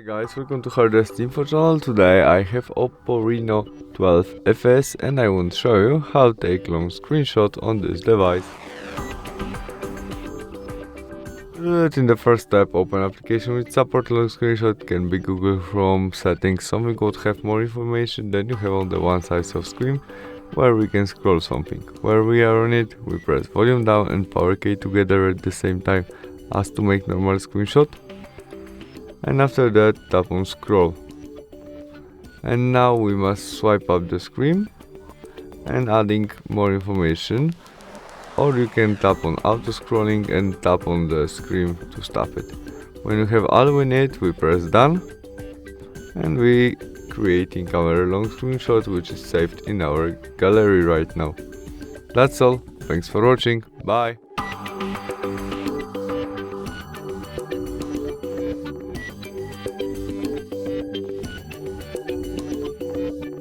Guys, welcome to HardReset.Info channel. Today I have OPPO Reno12 FS and I want to show you how to take long screenshot on this device. In the first step, open application with support long screenshot. Can be Google Chrome settings, something would have more information than you have on the one side of screen where we can scroll something. Where we are on it, we press volume down and power key together at the same time as to make normal screenshot. And after that, tap on scroll. And now we must swipe up the screen and adding more information, or you can tap on auto scrolling and tap on the screen to stop it. When you have all we need, we press done and we creating our long screenshot, which is saved in our gallery right now. That's all. Thanks for watching. Bye.